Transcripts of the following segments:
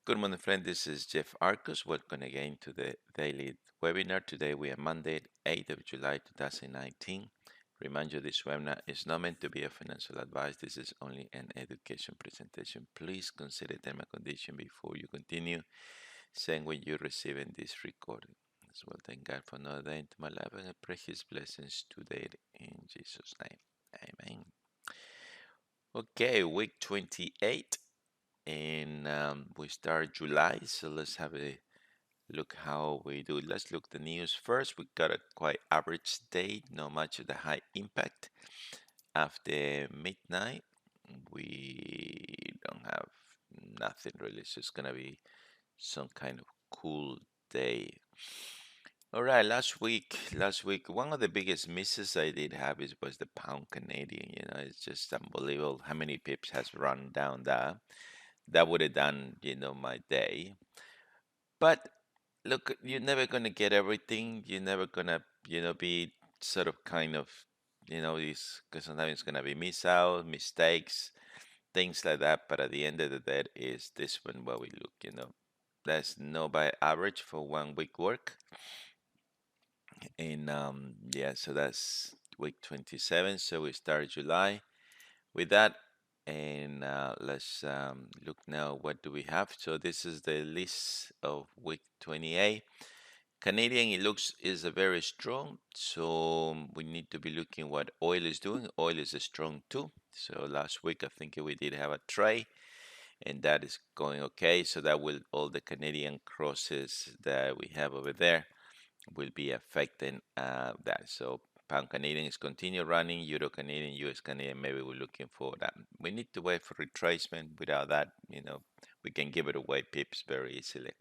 Good morning, friend. This is Jeff Arcos. Welcome again to the daily webinar. Today we are Monday, 8th of July 2019. Remind you this webinar is not meant to be a financial advice. This is only an education presentation. Please consider term and condition before you continue. Saying when you're receiving this recording. As well, thank God for another day into my life and I pray His blessings today in Jesus' name. Amen. Okay, week 28. And we start July, so let's have a look how we do it. Let's look the news first. We got a quite average day, not much of the high impact. After midnight, we don't have nothing really. It's just gonna be some kind of cool day. All right, last week, one of the biggest misses I did have was the pound Canadian. It's just unbelievable how many pips has run down that. That would have done, my day. But look, you're never gonna get everything. You're never gonna, be sort of kind of, this because sometimes it's gonna be miss out, mistakes, things like that. But at the end of the day, is this one where we look. That's no by average for 1 week work. And yeah, so that's week 27. So we start July with that. And let's look now. What do we have? So this is the list of week 28. Canadian, it looks is a very strong. So we need to be looking what oil is doing. Oil is strong too. So last week I think we did have a trade, and that is going okay. So that will all the Canadian crosses that we have over there will be affecting that. So pound Canadian is continue running, Euro Canadian, US Canadian. Maybe we're looking for that. We need to wait for retracement. Without that, we can give it away pips very easily.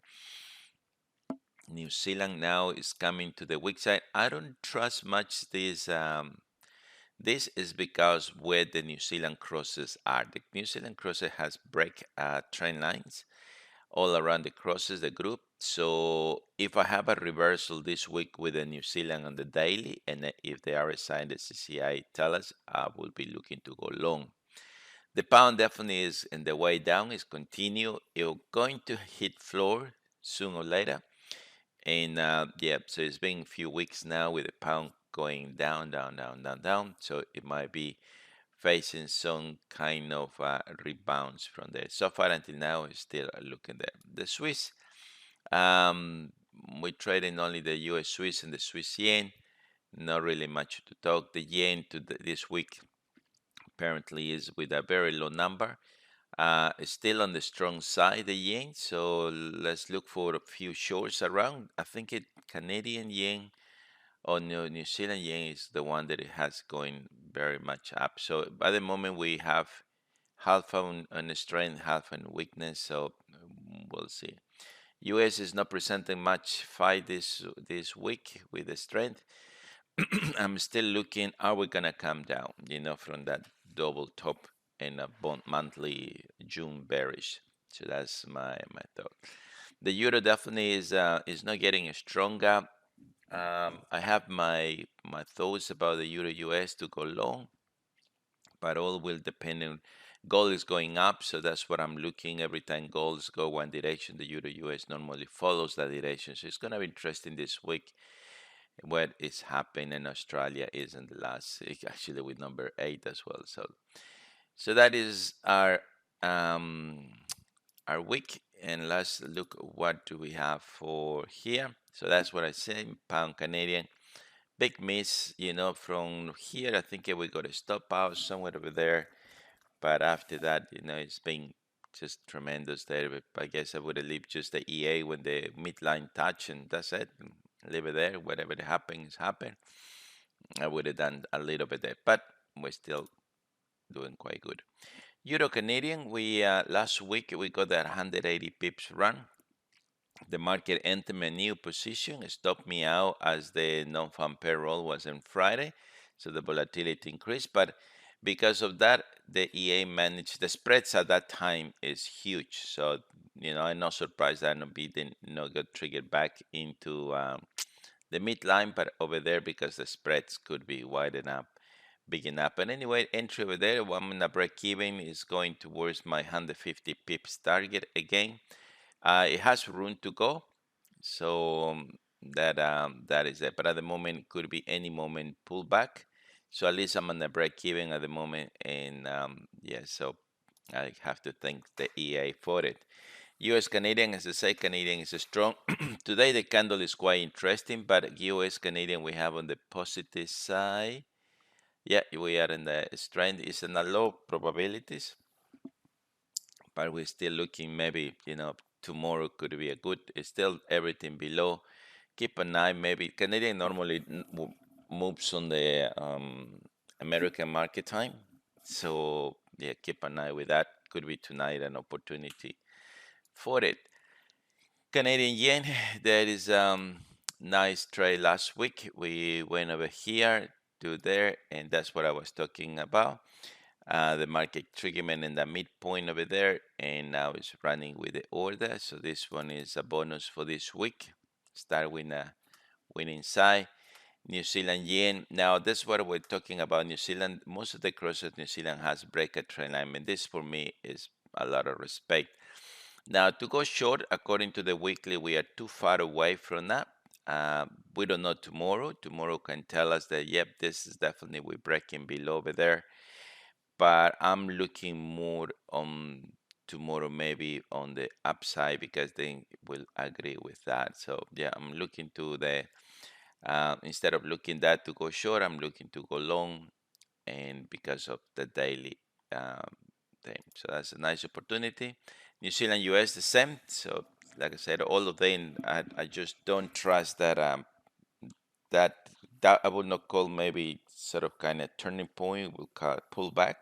New Zealand now is coming to the weak side. I don't trust much this. This is because where the New Zealand crosses are. The New Zealand crosses has break trend lines all around the crosses, the group. So if I have a reversal this week with the New Zealand on the daily, and if the RSI and the CCI tell us, I will be looking to go long. The pound definitely is in the way down, is continue. It's going to hit floor sooner or later. And yeah, so it's been a few weeks now with the pound going down, down, down, down, down. So it might be facing some kind of rebounds from there. So far until now, it's still looking there. The Swiss, um, we're trading only the US Swiss and the Swiss yen. Not really much to talk. The yen this week apparently is with a very low number. It's still on the strong side, the yen. So let's look for a few shorts around. I think Canadian yen or New Zealand yen is the one that it has going very much up. So by the moment we have half on a strength, half on weakness. So we'll see. US is not presenting much fight this week with the strength. I'm still looking. Are we gonna come down? From that double top and a monthly June bearish. So that's my thought. The euro definitely is not getting stronger. I have my thoughts about the euro US to go long, but all will depend on gold is going up, so that's what I'm looking. Every time golds go one direction, the euro US normally follows that direction. So it's gonna be interesting this week what is happening in Australia is in the last actually with number 8 as well. So that is um our week, and let's look what do we have for here. So that's what I say, pound Canadian. Big miss, from here. I think we got a stop out somewhere over there. But after that, it's been just tremendous there. But I guess I would have leave just the EA when the midline touch, and that's it. Leave it there. Whatever happens, happen. I would have done a little bit there, but we're still doing quite good. Euro Canadian, we last week we got that 180 pips run. The market entered a new position, stopped me out as the non-farm payroll was on Friday, so the volatility increased. But because of that, the EA managed the spreads at that time is huge. So I'm not surprised that NB didn't got triggered back into the midline, but over there because the spreads could be widen up, big enough. But anyway, entry over there, one minute break even is going towards my 150 pips target again. It has room to go, so that is it. But at the moment, it could be any moment pullback. So at least I'm on the break even at the moment, and yeah, so I have to thank the EA for it. US Canadian, as I say, Canadian is strong. Today the candle is quite interesting, but US Canadian we have on the positive side. Yeah, we are in the strength. It's in a low probabilities, but we're still looking. Maybe tomorrow could be a good. It's still everything below. Keep an eye. Maybe Canadian normally moves on the American market time, so yeah, keep an eye with that. Could be tonight an opportunity for it. Canadian yen, there is nice trade last week. We went over here to there, and that's what I was talking about. The market triggerment in the midpoint over there, and now it's running with the order. So this one is a bonus for this week. Start with a winning side. New Zealand yen. Now, this is what we're talking about. New Zealand, most of the crosses New Zealand has break a trend line. And this for me is a lot of respect. Now, to go short, according to the weekly, we are too far away from that. We don't know tomorrow. Tomorrow can tell us that, yep, this is definitely we're breaking below over there. But I'm looking more on tomorrow, maybe on the upside, because they will agree with that. So, yeah, I'm looking to the, instead of looking that to go short, I'm looking to go long, and because of the daily um, thing. So that's a nice opportunity. New Zealand, US, the same. So like I said, all of them, I just don't trust that that that I would not call maybe sort of kind of turning point. We'll call it pullback.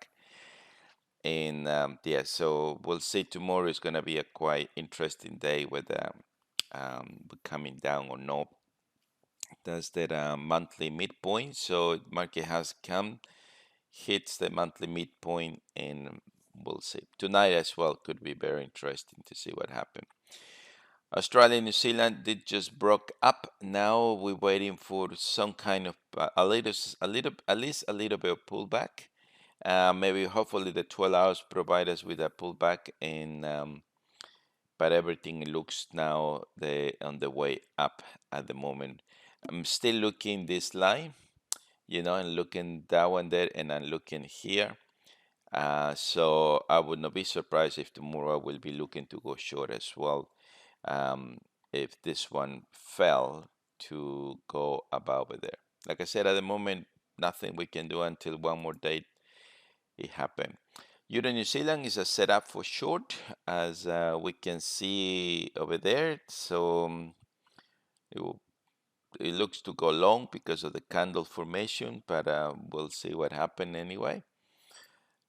And yeah, so we'll see. Tomorrow is going to be a quite interesting day whether we're coming down or not. That's that monthly midpoint. So market has come, hits the monthly midpoint, and we'll see. Tonight as well could be very interesting to see what happens. Australia and New Zealand did just broke up. Now we're waiting for some kind of at least a little bit of pullback. Maybe hopefully the 12 hours provide us with a pullback, and but everything looks now on the way up at the moment. I'm still looking this line, and looking that one there, and I'm looking here. So I would not be surprised if tomorrow I will be looking to go short as well. Um, if this one fell to go above it there. Like I said, at the moment, nothing we can do until one more date it happened. Euro New Zealand is a setup for short, as we can see over there. So it, will, it looks to go long because of the candle formation, but we'll see what happened anyway.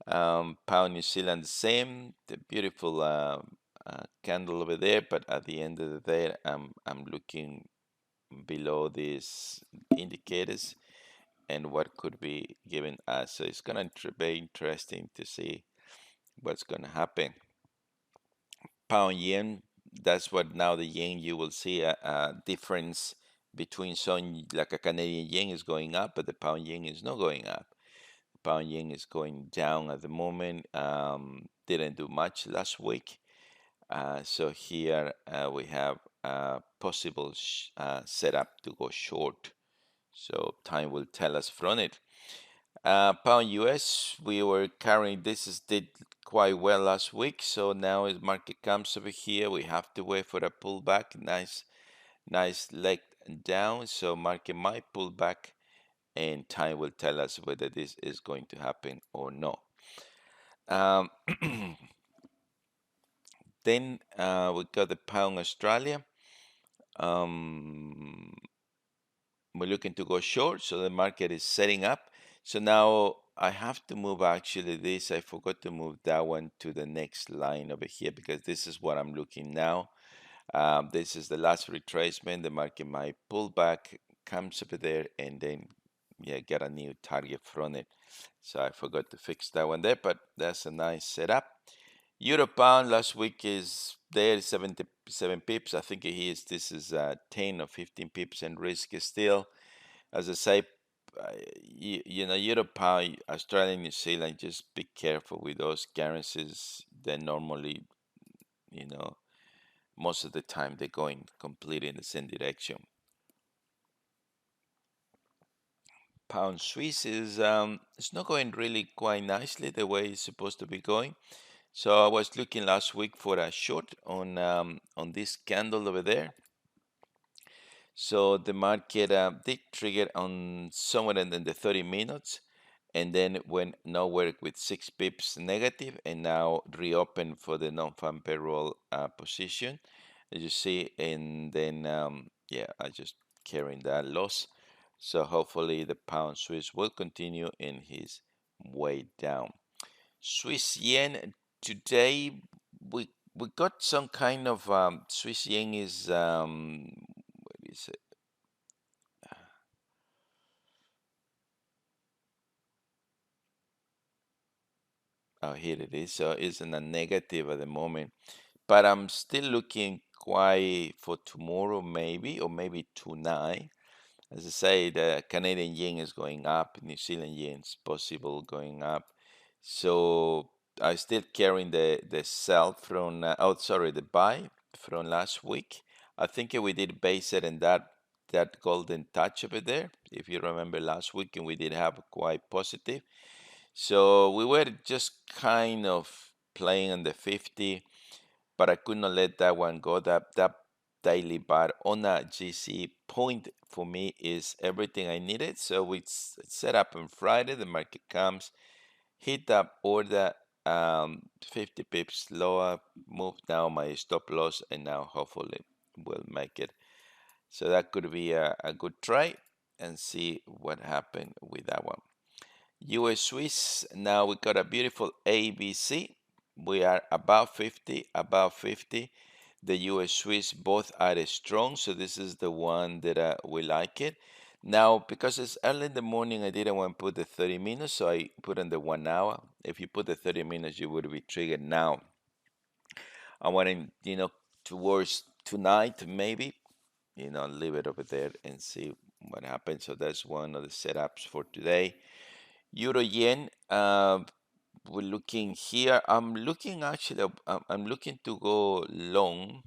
Pound New Zealand, the same, the beautiful candle over there, but at the end of the day, I'm looking below these indicators and what could be given us. So it's gonna be interesting to see what's gonna happen. Pound yen, that's what now the yen you will see a difference between some like a Canadian yen is going up, but the pound yen is not going up. Pound yen is going down at the moment. Didn't do much last week. So here we have a possible setup to go short. So time will tell us from it. Pound US, we were carrying this is did quite well last week. So now as market comes over here, we have to wait for a pullback. Nice leg down. So market might pull back, and time will tell us whether this is going to happen or not. Um, then we got the pound Australia. Um, we're looking to go short, so the market is setting up. So now I have to move actually this. I forgot to move that one to the next line over here because this is what I'm looking now. This is the last retracement. The market might pull back, comes over there, and then yeah, get a new target from it. So I forgot to fix that one there, but that's a nice setup. Euro pound last week is there 77 pips. I think this is 10 or 15 pips, and risk is still, as I say, Euro pound, Australia, New Zealand. Just be careful with those currencies. They normally, you know, most of the time they're going completely in the same direction. Pound Swiss is it's not going really quite nicely the way it's supposed to be going. So I was looking last week for a short on this candle over there. So the market did trigger on somewhere in the 30 minutes and then went nowhere with 6 pips negative and now reopened for the non-farm payroll position, as you see. And then, yeah, I just carrying that loss. So hopefully the pound Swiss will continue in his way down. Swiss yen today, we got some kind of Swiss yen is what is it? Oh, here it is. So it's in a negative at the moment, but I'm still looking quite for tomorrow, maybe, or maybe tonight. As I say, the Canadian yen is going up, New Zealand yen is possible going up. So I still carrying the sell from, oh, sorry, the buy from last week. I think we did base it in that golden touch over there. If you remember last week, and we did have quite positive. So we were just kind of playing on the 50, but I could not let that one go. That daily bar on a GC point for me is everything I needed. So we set up on Friday. The market comes, hit up order 50 pips lower, move down my stop loss, and now hopefully we'll make it. So that could be a good try and see what happened with that one. US Swiss, now we got a beautiful ABC. We are above 50, above 50. The US Swiss both are strong, so this is the one that we like it. Now, because it's early in the morning, I didn't want to put the 30 minutes, so I put in the 1 hour. If you put the 30 minutes, you would be triggered now. I want to, towards tonight, maybe, leave it over there and see what happens. So that's one of the setups for today. Euro yen, we're looking here. I'm looking actually, I'm looking to go long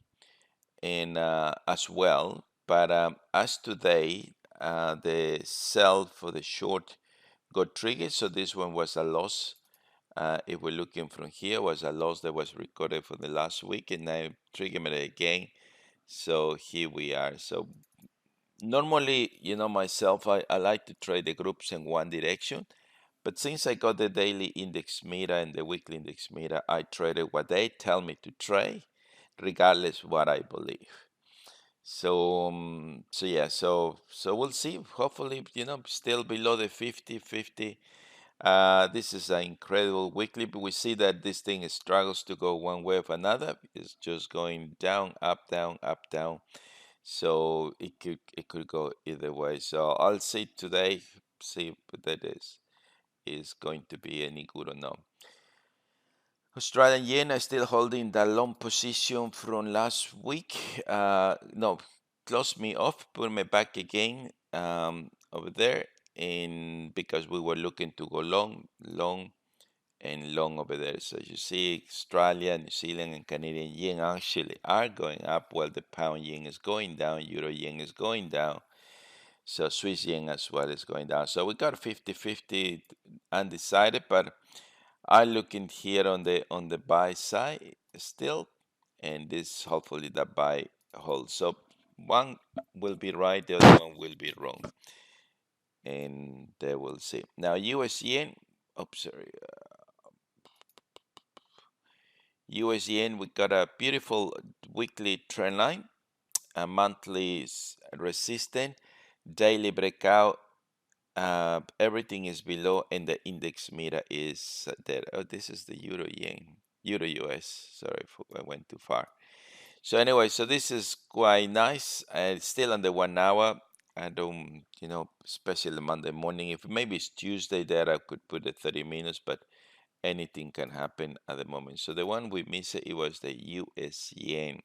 and as well. But as today, the sell for the short got triggered. So this one was a loss. If we're looking from here, was a loss that was recorded for the last week, and now triggered it again. So here we are. So normally, myself, I like to trade the groups in one direction. But since I got the daily index meter and the weekly index meter, I traded what they tell me to trade, regardless what I believe. So, so yeah, so we'll see. Hopefully, still below the 50. This is an incredible weekly, but we see that this thing struggles to go one way or another. It's just going down, up, down, up, down. So it could go either way. So I'll see today, see if that is going to be any good or not. Australian yen is still holding the long position from last week. No, closed me off, put me back again over there, and because we were looking to go long, long, and long over there. So you see, Australia, New Zealand, and Canadian yen actually are going up, while the pound yen is going down, euro yen is going down. So Swiss yen as well is going down. So we got 50-50 undecided, but I looking here on the buy side still, and this hopefully the buy holds. So one will be right, the other one will be wrong, and they will see. Now US yen, oops, sorry, US yen, we got a beautiful weekly trend line, a monthly resistance, daily breakout. Everything is below, and the index meter is there. Oh, this is the euro yen, euro US. Sorry, I went too far. So anyway, so this is quite nice. It's still under 1 hour. I don't, especially Monday morning. If maybe it's Tuesday there, I could put the 30 minutes, but anything can happen at the moment. So the one we missed, it was the US yen.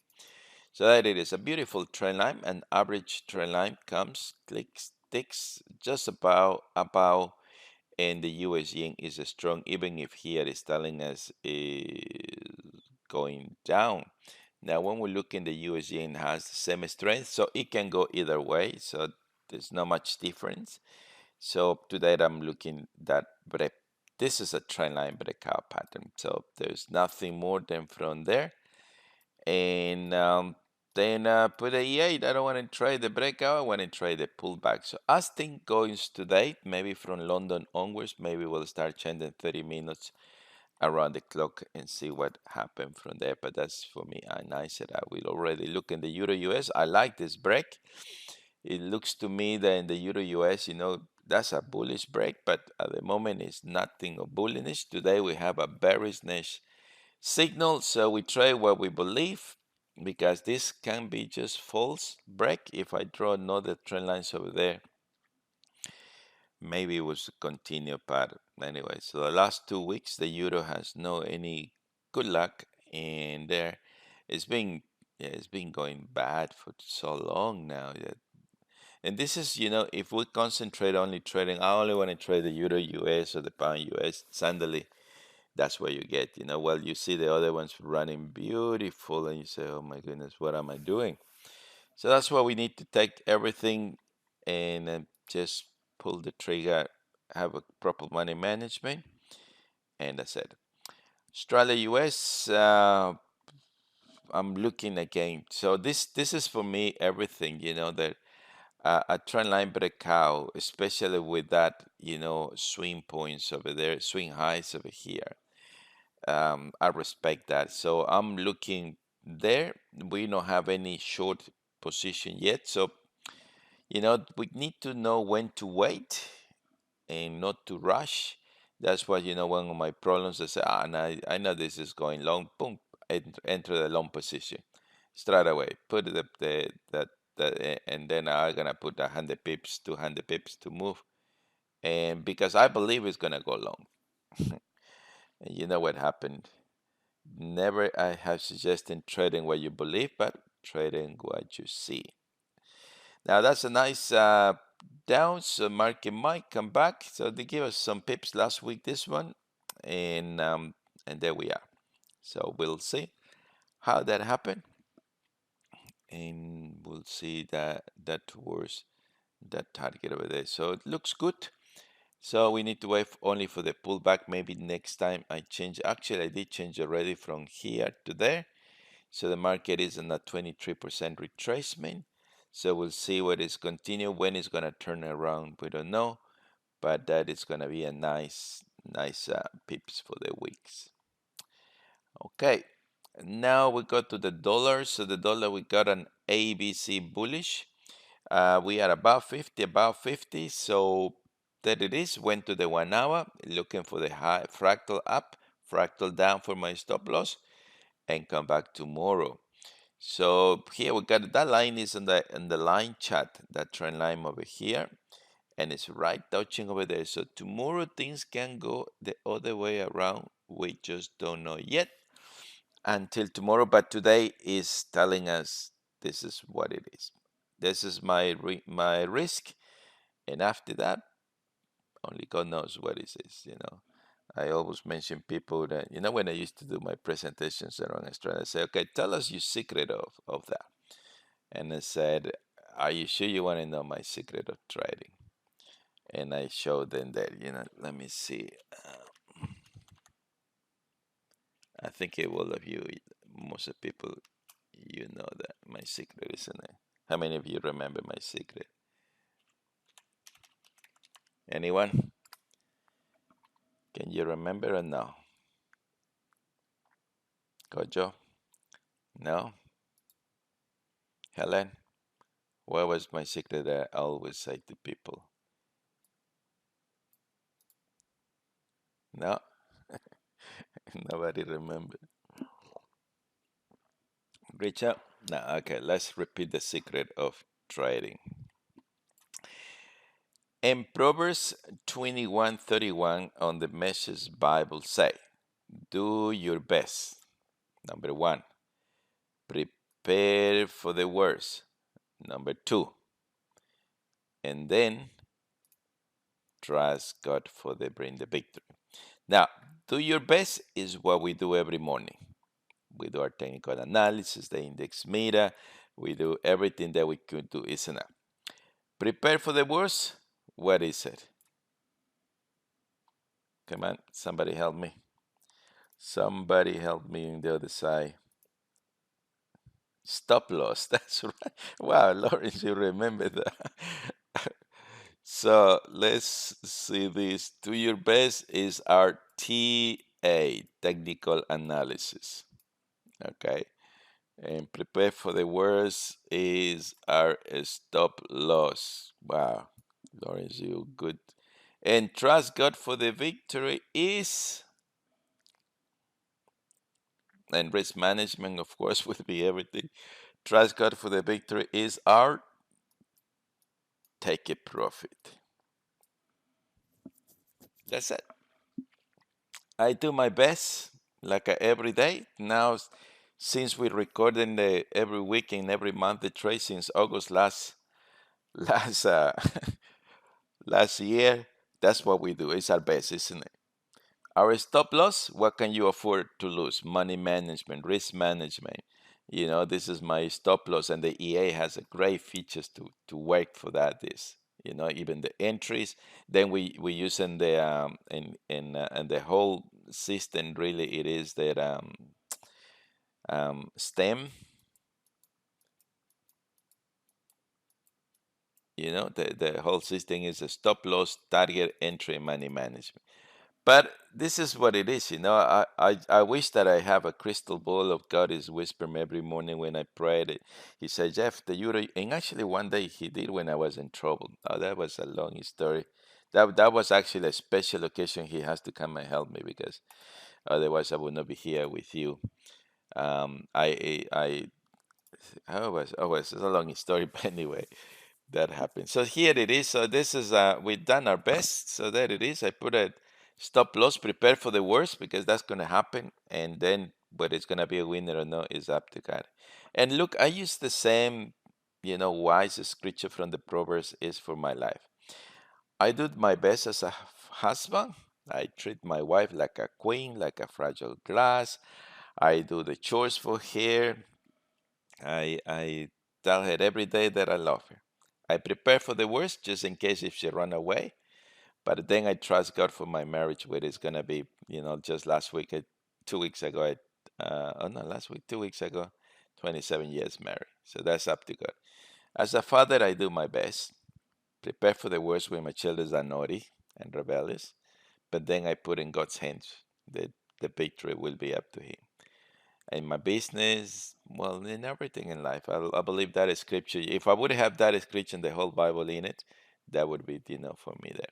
So that it is a beautiful trend line. An average trend line comes, clicks, ticks just about, and the US yen is strong, even if here is telling us is going down. Now, when we look in the USD, it has the same strength, so it can go either way. So there's not much difference. So today I'm looking that break. This is a trend line breakout pattern. So there's nothing more than from there. And then put a E8. I don't want to trade the breakout. I want to trade the pullback. So as things goes today, maybe from London onwards, maybe we'll start changing 30 minutes around the clock and see what happened from there. But that's for me. And I said I will already look in the Euro US. I like this break. It looks to me that in the Euro US, that's a bullish break, but at the moment it's nothing of bullish. Today we have a bearishness signal, so we trade what we believe because this can be just false break. If I draw another trend lines over there, maybe it was a continue pattern. Anyway, so the last 2 weeks the euro has no any good luck, and there it's been it's been going bad for so long now. And this is, if we concentrate only trading, I only want to trade the euro US or the pound US, suddenly that's where you get, well, you see the other ones running beautiful and you say, oh my goodness, what am I doing? So that's why we need to take everything and just pull the trigger, have a proper money management, and that's it. Australia US, I'm looking again. So this is for me everything, that a trend line breakout, especially with that, swing points over there, swing highs over here. I respect that. So I'm looking there. We don't have any short position yet. So, we need to know when to wait and not to rush. That's why, one of my problems is, and I know this is going long, boom, enter the long position straight away. Put and then I'm gonna put 100 pips, 200 pips to move, and because I believe it's gonna go long. And you know what happened? Never I have suggested trading what you believe, but trading what you see. Now that's a nice down. So market might come back. So they give us some pips last week. This one, and there we are. So we'll see how that happened, and we'll see that towards that target over there. So it looks good. So we need to wait only for the pullback. Maybe next time I change. Actually, I did change already from here to there. So the market is in a 23% retracement. So we'll see what is continue, when it's going to turn around. We don't know, but that is going to be a nice pips for the weeks. Okay, now we go to the dollar. So the dollar, we got an ABC bullish. We are about 50. So there it is. Went to the 1 hour, looking for the high fractal up, fractal down for my stop loss, and come back tomorrow. So here we got that line is in the line chart, that trend line over here, and it's right touching over there. So tomorrow things can go the other way around. We just don't know yet until tomorrow, but today is telling us this is what it is. This is my risk, and after that, only God knows what it is. I always mention people that, when I used to do my presentations around Australia, I say, okay, tell us your secret of that. And I said, are you sure you want to know my secret of trading? And I showed them that, let me see. I think all of you, most of people, you know that my secret is in it. How many of you remember my secret? Anyone? Can you remember or no? Kojo? No? Helen? What was my secret that I always say to people? No? Nobody remember. Richard? No, okay, let's repeat the secret of trading. In Proverbs 21:31 on the Message Bible say, do your best. Number one, prepare for the worst. Number two, and then trust God for the bring the victory. Now, do your best is what we do every morning. We do our technical analysis, the index meta. We do everything that we could do, isn't it? Prepare for the worst. What is it? Come on, somebody help me. Somebody help me on the other side. Stop loss. That's right. Wow, Lawrence, you remember that. So let's see this. Do your best is our TA, technical analysis. Okay. And prepare for the worst is our stop loss. Wow, Lawrence, you good. And trust God for the victory is, and risk management, of course, will be everything. Trust God for the victory is our take a profit. That's it. I do my best, like every day. Now, since we're recording every week and every month the trade since August last last year, that's what we do. It's our best, isn't it? Our stop loss, what can you afford to lose? Money management, risk management. This is my stop loss, and the EA has a great features to work for that. Even the entries. Then we use in the in the whole system. Really, it is that STEM. The whole system is a stop loss, target, entry, money management. But this is what it is. I wish that I have a crystal ball of God is whisper me every morning when I prayed. He said, Jeff, the euro, and actually one day he did when I was in trouble. Now that was a long story. That was actually a special occasion. He has to come and help me because otherwise I would not be here with you. I it's a long story, but anyway, that happened. So here it is. So this is we've done our best. So there it is. I put a stop loss, prepare for the worst because that's gonna happen, and then whether it's gonna be a winner or not is up to God. And look, I use the same, wise scripture from the Proverbs is for my life. I do my best as a husband. I treat my wife like a queen, like a fragile glass. I do the chores for her. I tell her every day that I love her. I prepare for the worst just in case if she run away. But then I trust God for my marriage, where it's gonna be, just last week, 2 weeks ago, oh no, last week, 2 weeks ago, 27 years married. So that's up to God. As a father, I do my best. Prepare for the worst when my children are naughty and rebellious. But then I put in God's hands that the victory will be up to Him in my business, well, in everything in life. I believe that is scripture. If I would have that scripture and the whole Bible in it, that would be enough for me there.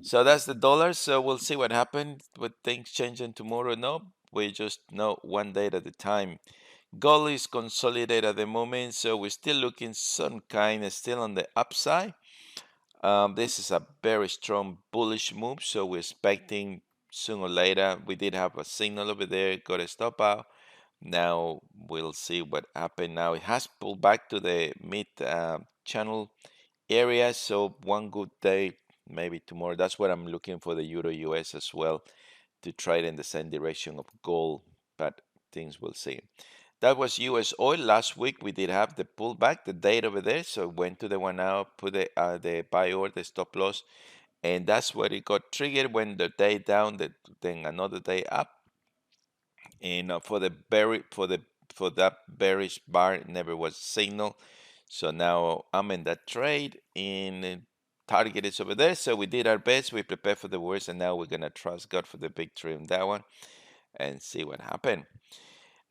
So that's the dollar. So we'll see what happens with things changing tomorrow. No, we just know one day at a time. Gold is consolidated at the moment, so we're still looking some kind of still on the upside. This is a very strong bullish move, so we're expecting sooner or later. We did have a signal over there, got a stop out. Now we'll see what happened. Now it has pulled back to the mid channel area. So one good day, maybe tomorrow. That's what I'm looking for the Euro US as well to trade in the same direction of gold. But things we'll see. That was US oil. Last week we did have the pullback, the date over there. So went to the 1 hour, put the buy order, stop loss, and that's where it got triggered when the day down, then another day up and for that bearish bar it never was a signal. So now I'm in that trade and target is over there. So we did our best, we prepared for the worst, and now we're gonna trust God for the victory on that one and see what happened.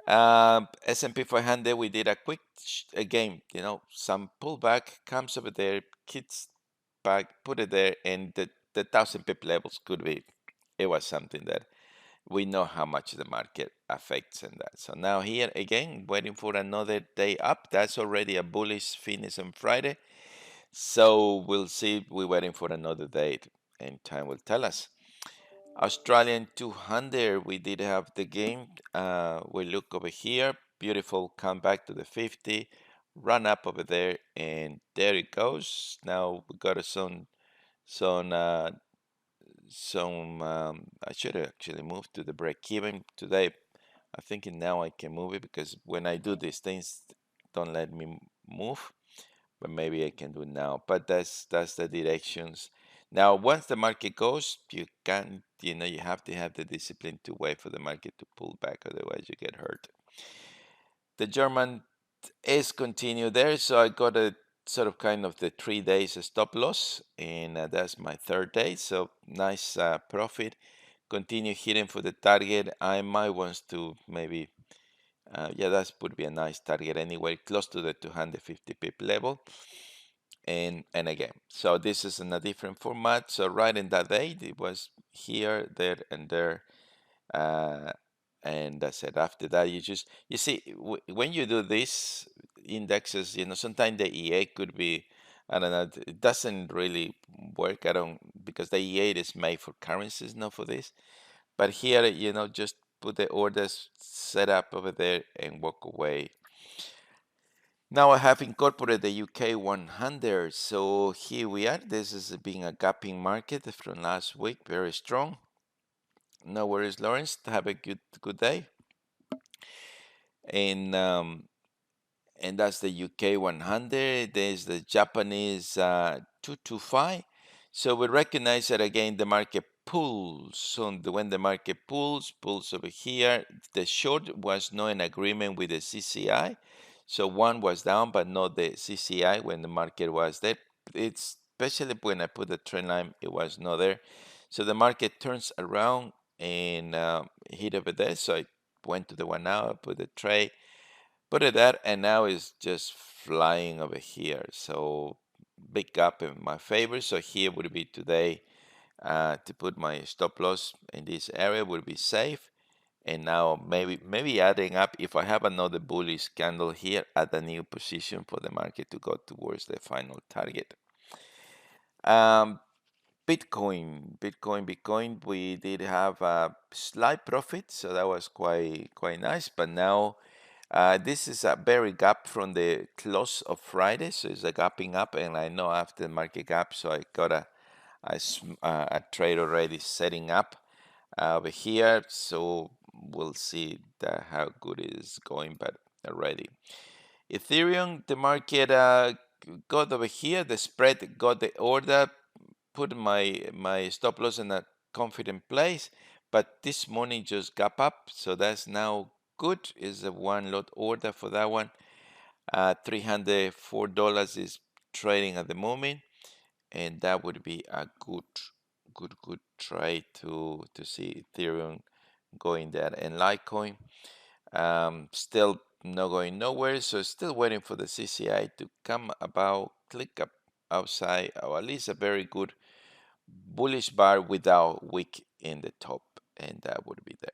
S&P 500, we did a quick again, some pullback comes over there, kicks back, put it there, and the 1,000 pip levels could be, it was something that we know how much the market affects in that. So now here again, waiting for another day up. That's already a bullish finish on Friday. So we'll see. We're waiting for another date, and time will tell us. Australian 200, we did have the game. We look over here. Beautiful comeback to the 50. Run up over there, and there it goes. Now we got some I should have actually moved to the break even today. I'm thinking now I can move it because when I do these things, don't let me move. But maybe I can do now. But that's the directions. Now, once the market goes, you can't, you have to have the discipline to wait for the market to pull back, otherwise you get hurt. The German is continue there, so I got a sort of kind of the 3 days stop loss, and that's my third day. So nice profit. Continue hitting for the target. I might want to maybe, yeah, that would be a nice target anyway, close to the 250 pip level. And again, so this is in a different format. So right in that day, it was here, there, and there. Uh, and that's it. After that, you see, when you do these indexes, sometimes the E8 could be, I don't know, it doesn't really work. I don't, because the E8 is made for currencies, not for this. But here, just put the orders set up over there and walk away. Now I have incorporated the UK 100. So here we are. This is being a gapping market from last week, very strong. No worries, Lawrence. Have a good day. And that's the UK 100. There's the Japanese 225. So we recognize that again the market pulls. So when the market pulls over here. The short was not in agreement with the CCI. So one was down, but not the CCI when the market was there. It's especially when I put the trend line, it was not there. So the market turns around and hit over there. So I went to the 1 hour, put the trade, put it there, and now it's just flying over here. So big gap in my favor. So here would be today to put my stop loss in this area would be safe. And now maybe adding up, if I have another bullish candle here, add a new position for the market to go towards the final target. Bitcoin, we did have a slight profit, so that was quite nice. But now this is a very gap from the close of Friday, so it's a gapping up, and I know after the market gap, so I got a trade already setting up over here. So we'll see how good it is going, but already. Ethereum, the market got over here, the spread got the order, put my stop loss in a confident place, but this morning just gap up, so that's now good. Is a one lot order for that one. $304 is trading at the moment, and that would be a good trade to see Ethereum going there. And Litecoin still not going nowhere, so still waiting for the CCI to come about, click up outside, or at least a very good bullish bar without wick in the top, and that would be there.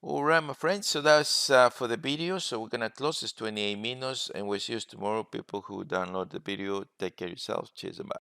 All right, my friends, so that's for the video. So we're gonna close this 28 minutes, and we'll see you tomorrow. People who download the video, take care of yourselves. Cheers and bye.